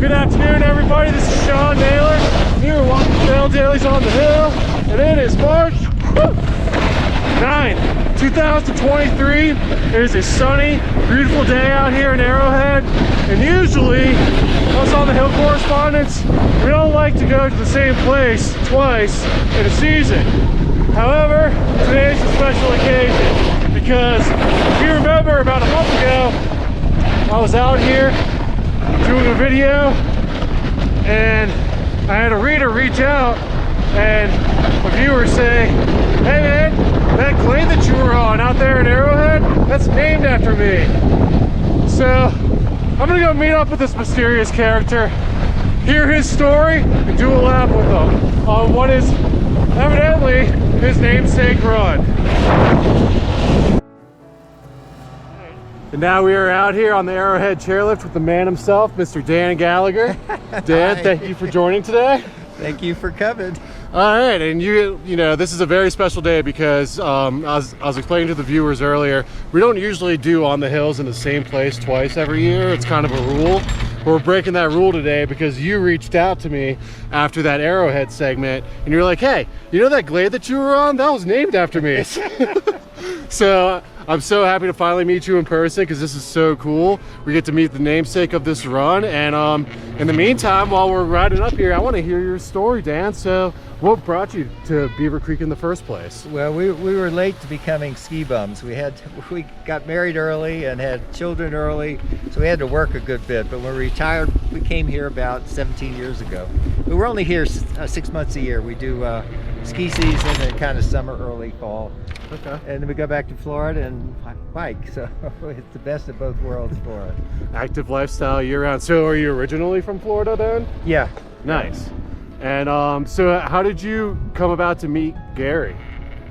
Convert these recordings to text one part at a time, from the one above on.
Good afternoon, everybody. This is Sean Naylor. Here we're walking Vail Dailies on the Hill, and it is March 9th, 2023. It is a sunny, beautiful day out here in Arrowhead, and usually, us on the Hill correspondents, we don't like to go to the same place twice in a season. However, today is a special occasion because if you remember about a month ago, I was out here doing a video and I had a reader reach out and a viewer say, hey man, that glade that you were on out there in Arrowhead, that's named after me. So I'm gonna go meet up with this mysterious character, hear his story, and do a lap with him on what is evidently his namesake run. And now we are out here on the Arrowhead chairlift with the man himself, Mr. Dan Gallagher. Dan, thank you for joining today. Thank you for coming. All right, and you know, this is a very special day because I was explaining to the viewers earlier, we don't usually do On the Hills in the same place twice every year. It's kind of a rule. We're breaking that rule today because you reached out to me after that Arrowhead segment and you're like, hey, you know that glade that you were on? That was named after me. So I'm so happy to finally meet you in person because this is so cool. We get to meet the namesake of this run, and in the meantime, while we're riding up here, I want to hear your story, Dan. So what brought you to Beaver Creek in the first place? Well, we were late to becoming ski bums. We got married early and had children early, so we had to work a good bit. But when we retired, we came here about 17 years ago. We were only here 6 months a year. We do ski season and kind of summer, early fall. Okay. And then we go back to Florida and bike, so it's the best of both worlds for us. Active lifestyle year-round. So are you originally from Florida then? Yeah. Nice. And so how did you come about to meet Gary?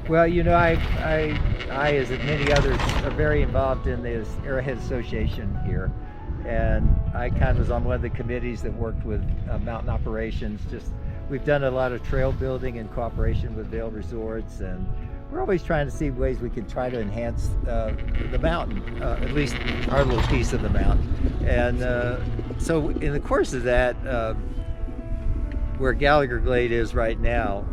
Well, you know, I as many others, are very involved in this Arrowhead Association here. And I kind of was on one of the committees that worked with mountain operations. We've done a lot of trail building in cooperation with Vail Resorts, and we're always trying to see ways we can try to enhance the mountain, at least our little piece of the mountain. And so in the course of that, where Gallagher Glade is right now,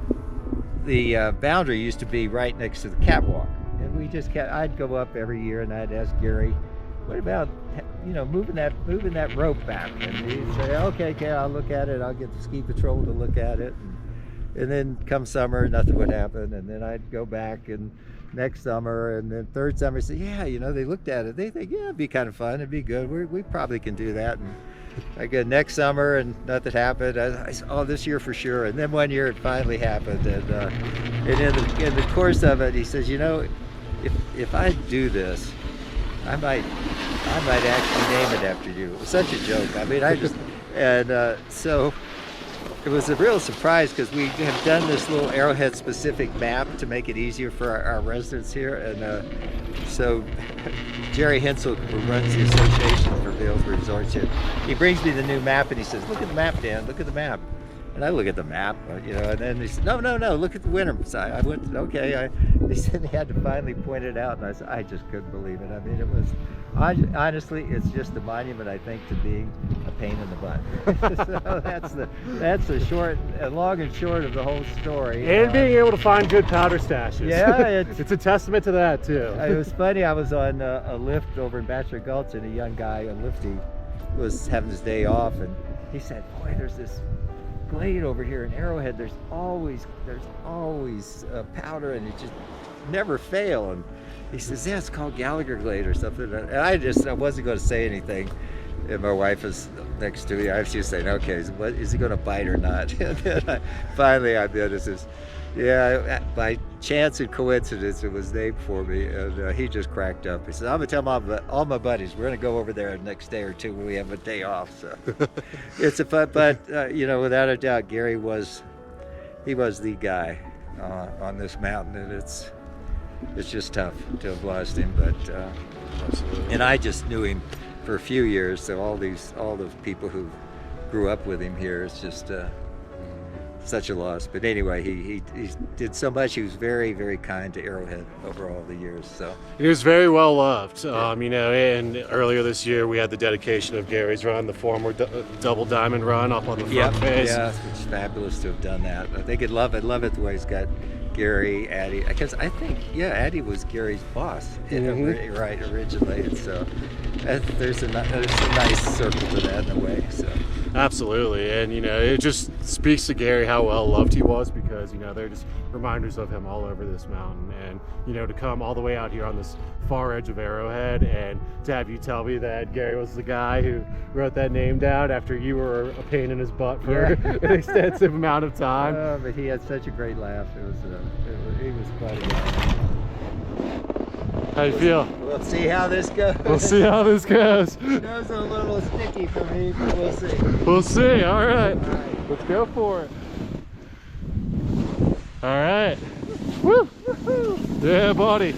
the boundary used to be right next to the catwalk. And I'd go up every year and I'd ask Gary, what about, you know, moving that rope back? And he'd say, okay, I'll look at it. I'll get the ski patrol to look at it. And then come summer, nothing would happen. And then I'd go back and next summer, and then third summer, say, yeah, you know, they looked at it. They think, yeah, it'd be kind of fun. It'd be good. We probably can do that. And I go next summer and nothing happened. I said, oh, this year for sure. And then one year it finally happened. And in the course of it, he says, you know, if I do this, I might actually name it after you. It was such a joke. I mean, so it was a real surprise because we have done this little Arrowhead specific map to make it easier for our residents here. And so Jerry Hensel, who runs the association for Vail Resorts here, he brings me the new map and he says, look at the map, Dan, look at the map. And I look at the map, you know, and then he said, no, look at the winter side. I went, okay. They said they had to finally point it out, and I said, I just couldn't believe it. I mean, it was, honestly, it's just a monument, I think, to being a pain in the butt. So that's the short, long and short of the whole story. And being able to find good powder stashes. Yeah. It's a testament to that, too. It was funny, I was on a lift over in Bachelor Gulch, and a young guy, a lifty, was having his day off, and he said, boy, there's this glade over here in Arrowhead. There's always powder, and it just never fail. And he says, yeah, it's called Gallagher Glade or something. And I wasn't going to say anything. And my wife was next to me. I was just saying, okay, is he going to bite or not? And then finally I did. It says, yeah, by chance and coincidence, it was named for me. And he just cracked up. He said, I'm going to tell all my buddies, we're going to go over there the next day or two when we have a day off. So it's a fun, but you know, without a doubt, Gary was the guy on this mountain. And it's just tough to have lost him. But Absolutely. And I just knew him for a few years. So all the people who grew up with him here, it's just such a loss. But anyway, he did so much. He was very, very kind to Arrowhead over all the years. So he was very well loved. You know, and earlier this year we had the dedication of Gary's run, the former double diamond run up on the front face. Yeah, it's fabulous to have done that. I think I'd love it the way he's got Gary, Addie, because I think, Addie was Gary's boss, right, originally. And so there's a nice circle to that in a way. So absolutely, and you know, it just speaks to Gary how well loved he was, because you know they're just reminders of him all over this mountain. And you know, to come all the way out here on this far edge of Arrowhead and to have you tell me that Gary was the guy who wrote that name down after you were a pain in his butt for an extensive amount of time. But he had such a great laugh. He was quite a guy. How you feel? We'll see how this goes. We'll see how this goes. Snow's a little sticky for me, but we'll see. We'll see. All right. Let's go for it. All right. Woo! Yeah, buddy.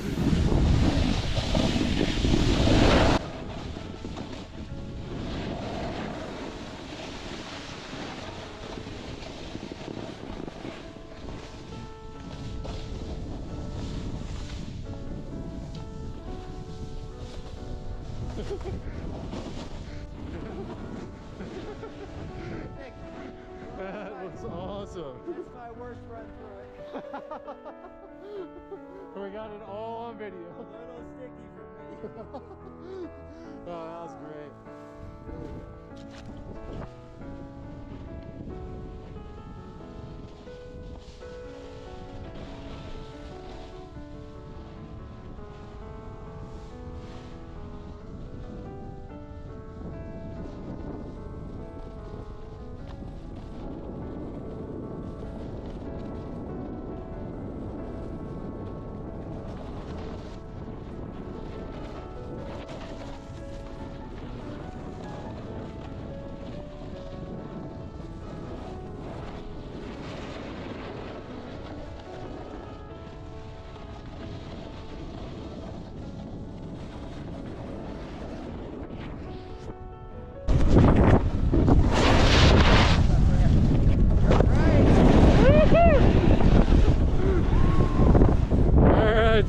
That was awesome. It's my worst run through it. We got it all on video. A little sticky for me. Oh, that was great.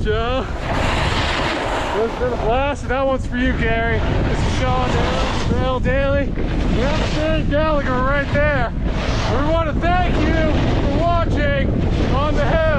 Joe. It's been a blast, and that one's for you, Gary. This is Sean Naylor, Vail Daily. We have Dan Gallagher right there. We want to thank you for watching On the Head.